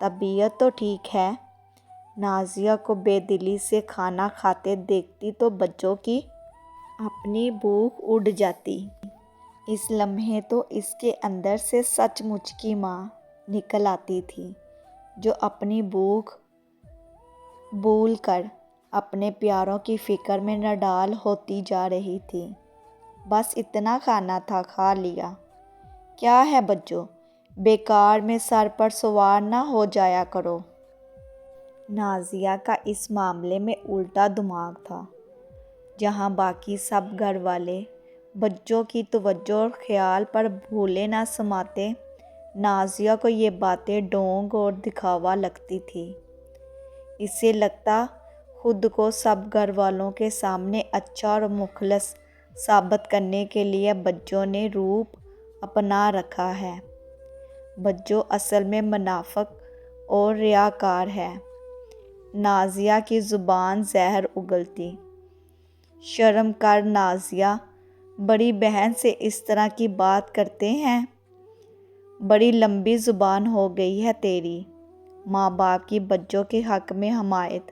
طبیعت تو ٹھیک ہے۔ نازیہ کو بے دلی سے کھانا کھاتے دیکھتی تو بچوں کی اپنی بھوک اڑ جاتی۔ اس لمحے تو اس کے اندر سے سچ مچ کی ماں نکل آتی تھی، جو اپنی بھوک بھول کر اپنے پیاروں کی فکر میں نڈال ہوتی جا رہی تھی۔ بس اتنا کھانا تھا، کھا لیا۔ کیا ہے بچوں، بیکار میں سر پر سوار نہ ہو جایا کرو۔ نازیہ کا اس معاملے میں الٹا دماغ تھا۔ جہاں باقی سب گھر والے بچوں کی توجہ اور خیال پر بھولے نہ سماتے، نازیہ کو یہ باتیں ڈھونگ اور دکھاوا لگتی تھی۔ اسے لگتا خود کو سب گھر والوں کے سامنے اچھا اور مخلص ثابت کرنے کے لیے بچوں نے روپ اپنا رکھا ہے۔ بچوں اصل میں منافق اور ریاکار ہے۔ نازیہ کی زبان زہر اگلتی۔ شرم کر نازیہ، بڑی بہن سے اس طرح کی بات کرتے ہیں؟ بڑی لمبی زبان ہو گئی ہے تیری۔ ماں باپ کی بچوں کے حق میں حمایت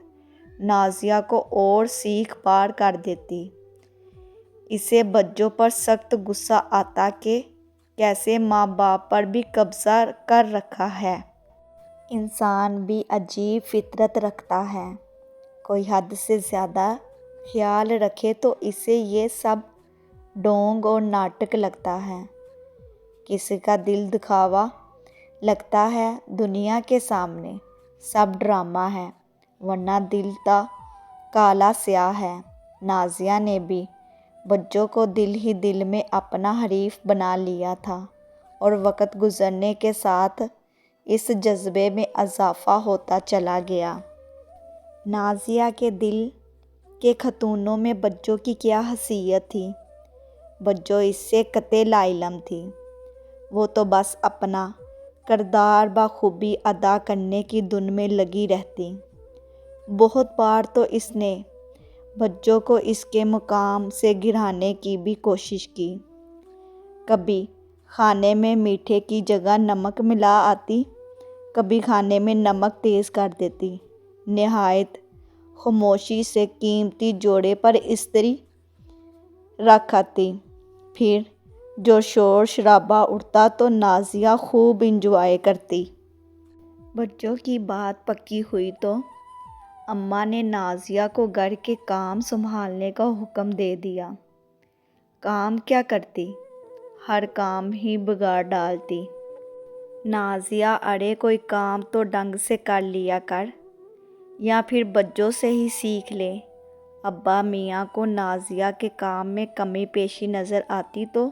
نازیہ کو اور سیخ پار کر دیتی۔ اسے بچوں پر سخت غصہ آتا کہ کیسے ماں باپ پر بھی قبضہ کر رکھا ہے۔ انسان بھی عجیب فطرت رکھتا ہے۔ کوئی حد سے زیادہ خیال رکھے تو اسے یہ سب ڈھونگ اور ناٹک لگتا ہے۔ کسی کا دل دکھاوا لگتا ہے۔ دنیا کے سامنے سب ڈرامہ ہے، ورنہ دل تو کالا سیاہ ہے۔ نازیہ نے بھی بچوں کو دل ہی دل میں اپنا حریف بنا لیا تھا، اور وقت گزرنے کے ساتھ اس جذبے میں اضافہ ہوتا چلا گیا۔ نازیہ کے دل کے خطونوں میں بچوں کی کیا حیثیت تھی؟ بچوں اس سے قطع لا علم تھی۔ وہ تو بس اپنا کردار بخوبی ادا کرنے کی دھن میں لگی رہتی۔ بہت بار تو اس نے بچوں کو اس کے مقام سے گرانے کی بھی کوشش کی۔ کبھی کھانے میں میٹھے کی جگہ نمک ملا آتی، کبھی کھانے میں نمک تیز کر دیتی۔ نہایت خاموشی سے قیمتی جوڑے پر استری رکھ آتی۔ پھر جو شور شرابہ اٹھتا تو نازیہ خوب انجوائے کرتی۔ بچوں کی بات پکی ہوئی تو اماں نے نازیہ کو گھر کے کام سنبھالنے کا حکم دے دیا۔ کام کیا کرتی، ہر کام ہی بگاڑ ڈالتی۔ نازیہ، ارے کوئی کام تو ڈھنگ سے کر لیا کر، یا پھر بچوں سے ہی سیکھ لے۔ ابا میاں کو نازیہ کے کام میں کمی پیشی نظر آتی تو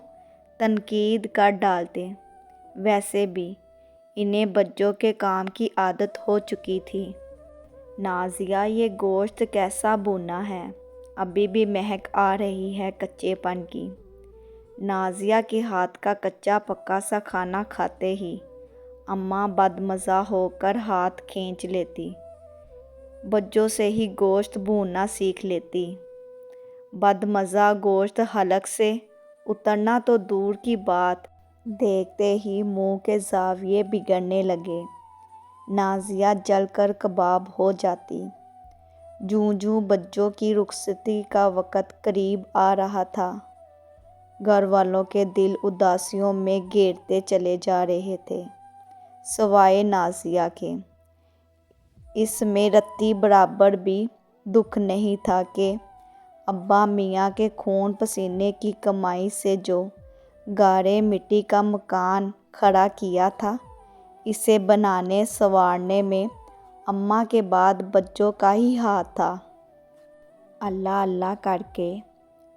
تنقید کر ڈالتے۔ ویسے بھی انہیں بچوں کے کام کی عادت ہو چکی تھی۔ نازیہ، یہ گوشت کیسا بھونا ہے، ابھی بھی مہک آ رہی ہے کچے پن کی۔ نازیہ کے ہاتھ کا کچا پکا سا کھانا کھاتے ہی اماں بدمزہ ہو کر ہاتھ کھینچ لیتی۔ بچوں سے ہی گوشت بھوننا سیکھ لیتی۔ بدمزہ گوشت حلق سے اترنا تو دور کی بات، دیکھتے ہی منہ کے زاویے بگڑنے لگے۔ نازیہ جل کر کباب ہو جاتی۔ جوں جوں بچوں کی رخصتی کا وقت قریب آ رہا تھا، گھر والوں کے دل اداسیوں میں گھیرتے چلے جا رہے تھے، سوائے نازیہ کے۔ اس میں رتی برابر بھی دکھ نہیں تھا کہ ابا میاں کے خون پسینے کی کمائی سے جو گارے مٹی کا مکان کھڑا کیا تھا، اسے بنانے سنوارنے میں اماں کے بعد بچوں کا ہی ہاتھ تھا۔ اللہ اللہ کر کے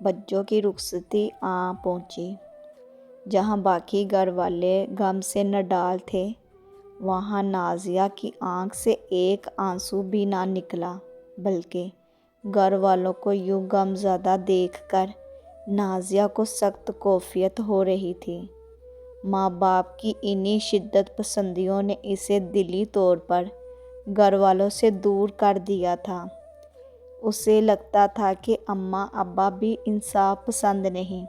بچوں کی رخصتی آ پہنچی۔ جہاں باقی گھر والے غم سے نڈال تھے، وہاں نازیہ کی آنکھ سے ایک آنسو بھی نہ نکلا، بلکہ گھر والوں کو یوں غم زدہ دیکھ کر نازیہ کو سخت کیفیت ہو رہی تھی۔ ماں باپ کی انہی شدت پسندیوں نے اسے دلی طور پر گھر والوں سے دور کر دیا تھا۔ اسے لگتا تھا کہ اماں ابا بھی انصاف پسند نہیں،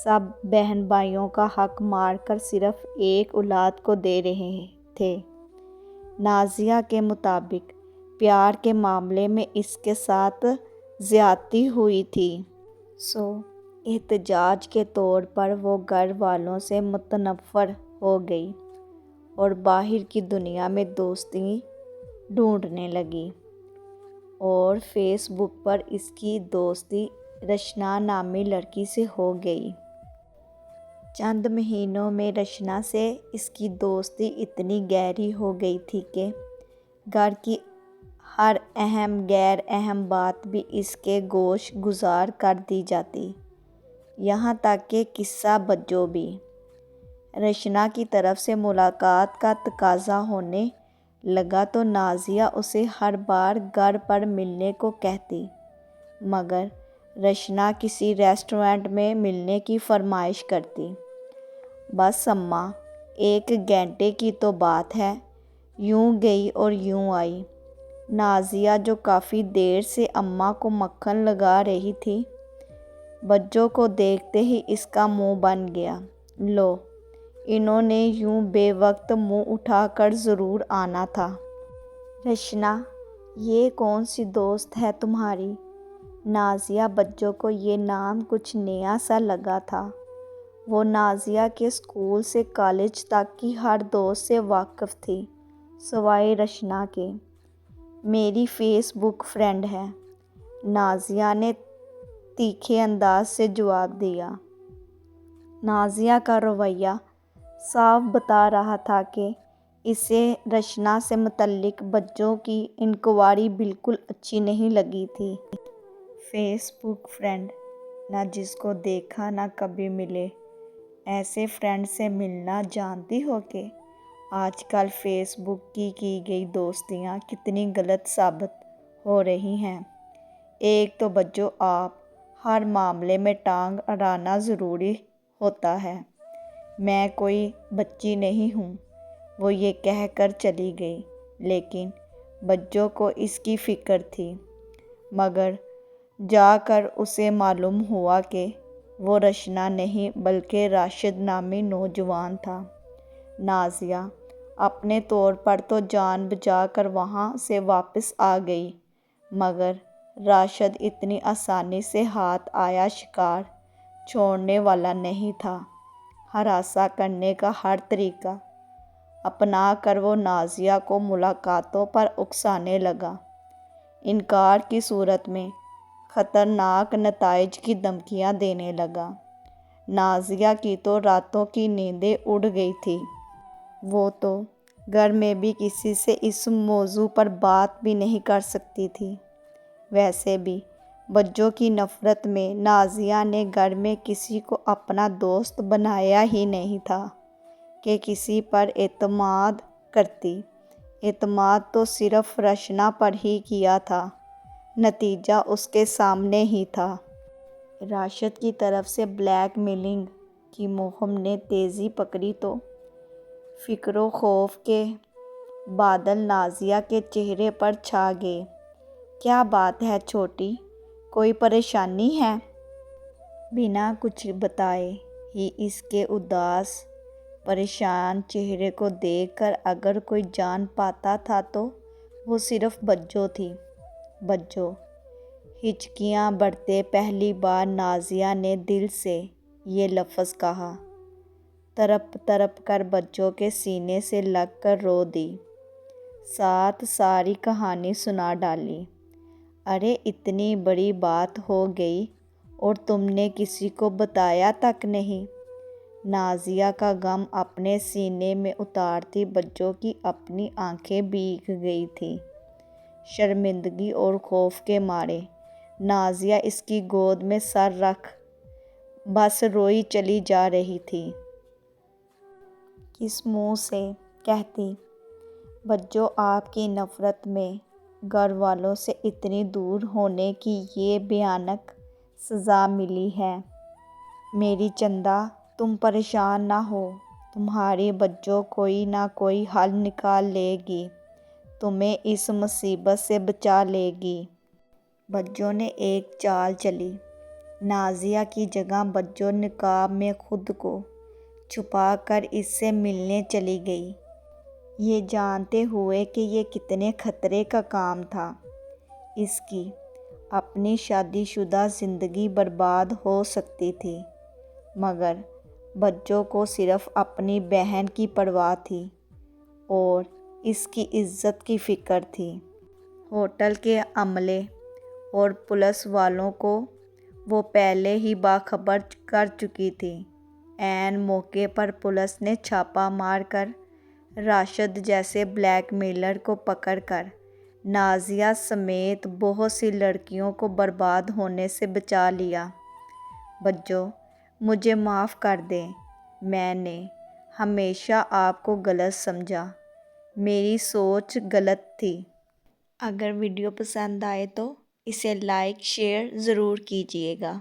سب بہن بھائیوں کا حق مار کر صرف ایک اولاد کو دے رہے تھے۔ نازیہ کے مطابق پیار کے معاملے میں اس کے ساتھ زیادتی ہوئی تھی، احتجاج کے طور پر وہ گھر والوں سے متنفر ہو گئی اور باہر کی دنیا میں دوستی ڈھونڈنے لگی، اور فیس بک پر اس کی دوستی رشنا نامی لڑکی سے ہو گئی۔ چند مہینوں میں رشنا سے اس کی دوستی اتنی گہری ہو گئی تھی کہ گھر کی ہر اہم غیر اہم بات بھی اس کے گوش گزار کر دی جاتی، یہاں تک کہ قصہ بجو بھی۔ رشنا کی طرف سے ملاقات کا تقاضا ہونے لگا تو نازیہ اسے ہر بار گھر پر ملنے کو کہتی، مگر رشنا کسی ریسٹورینٹ میں ملنے کی فرمائش کرتی۔ بس اماں، 1 گھنٹے کی تو بات ہے، یوں گئی اور یوں آئی۔ نازیہ جو کافی دیر سے اماں کو مکھن لگا رہی تھی، بجو کو دیکھتے ہی اس کا منہ بن گیا، لو، انہوں نے یوں بے وقت منہ اٹھا کر ضرور آنا تھا۔ رشنا، یہ کون سی دوست ہے تمہاری؟ نازیہ بجو کو یہ نام کچھ نیا سا لگا تھا۔ وہ نازیہ کے اسکول سے کالج تک کی ہر دوست سے واقف تھی، سوائے رشنا کے۔ میری فیس بک فرینڈ ہے، نازیہ نے تیکھے انداز سے جواب دیا۔ نازیہ کا رویہ صاف بتا رہا تھا کہ اسے رشنا سے متعلق بجو کی انکوائری بالکل اچھی نہیں لگی تھی۔ فیس بک فرینڈ، نہ جس کو دیکھا نہ کبھی ملے، ایسے فرینڈ سے ملنا؟ جانتی ہو کہ آج کل فیس بک کی گئی دوستیاں کتنی غلط ثابت ہو رہی ہیں۔ ایک تو بجو، آپ ہر معاملے میں ٹانگ اڑانا ضروری ہوتا ہے، میں کوئی بچی نہیں ہوں، وہ یہ کہہ کر چلی گئی۔ لیکن بجو کو اس کی فکر تھی، مگر جا کر اسے معلوم ہوا کہ وہ رشنا نہیں بلکہ راشد نامی نوجوان تھا۔ نازیہ اپنے طور پر تو جان بچا کر وہاں سے واپس آ گئی، مگر راشد اتنی آسانی سے ہاتھ آیا شکار چھوڑنے والا نہیں تھا۔ ہراساں کرنے کا ہر طریقہ اپنا کر وہ نازیہ کو ملاقاتوں پر اکسانے لگا، انکار کی صورت میں خطرناک نتائج کی دھمکیاں دینے لگا۔ نازیہ کی تو راتوں کی نیندیں اڑ گئی تھیں، وہ تو گھر میں بھی کسی سے اس موضوع پر بات بھی نہیں کر سکتی تھی۔ ویسے بھی بجو کی نفرت میں نازیہ نے گھر میں کسی کو اپنا دوست بنایا ہی نہیں تھا کہ کسی پر اعتماد کرتی۔ اعتماد تو صرف رشنا پر ہی کیا تھا، نتیجہ اس کے سامنے ہی تھا۔ راشد کی طرف سے بلیک میلنگ کی مہم نے تیزی پکڑی تو فکر و خوف کے بادل نازیہ کے چہرے پر چھا گئے۔ کیا بات ہے چھوٹی، کوئی پریشانی ہے؟ بنا کچھ بتائے ہی اس کے اداس پریشان چہرے کو دیکھ کر اگر کوئی جان پاتا تھا تو وہ صرف بجو تھی۔ بجو، ہچکیاں بڑھتے پہلی بار نازیہ نے دل سے یہ لفظ کہا، تڑپ تڑپ کر بجو کے سینے سے لگ کر رو دی، ساتھ ساری کہانی سنا ڈالی۔ ارے اتنی بڑی بات ہو گئی اور تم نے کسی کو بتایا تک نہیں؟ نازیہ کا غم اپنے سینے میں اتارتی بجو کی اپنی آنکھیں بھیگ گئی تھیں۔ شرمندگی اور خوف کے مارے نازیہ اس کی گود میں سر رکھ بس روئی چلی جا رہی تھی۔ کس منہ سے کہتی، بجو آپ کی نفرت میں گھر والوں سے اتنی دور ہونے کی یہ بھیانک سزا ملی ہے۔ میری چندا، تم پریشان نہ ہو، تمہاری بجو کوئی نہ کوئی حل نکال لے گی، تمہیں اس مصیبت سے بچا لے گی۔ بجو نے ایک چال چلی۔ نازیہ کی جگہ بجو نقاب میں خود کو چھپا کر اس سے ملنے چلی گئی۔ یہ جانتے ہوئے کہ یہ کتنے خطرے کا کام تھا۔ اس کی اپنی شادی شدہ زندگی برباد ہو سکتی تھی، مگر بچوں کو صرف اپنی بہن کی پرواہ تھی اور اس کی عزت کی فکر تھی۔ ہوٹل کے عملے اور پولیس والوں کو وہ پہلے ہی باخبر کر چکی تھی۔ عین موقع پر پولیس نے چھاپہ مار کر راشد جیسے بلیک میلر کو پکڑ کر نازیہ سمیت بہت سی لڑکیوں کو برباد ہونے سے بچا لیا۔ بچوں، مجھے معاف کر دیں، میں نے ہمیشہ آپ کو غلط سمجھا، میری سوچ غلط تھی۔ اگر ویڈیو پسند آئے تو اسے لائک شیئر ضرور کیجیے گا۔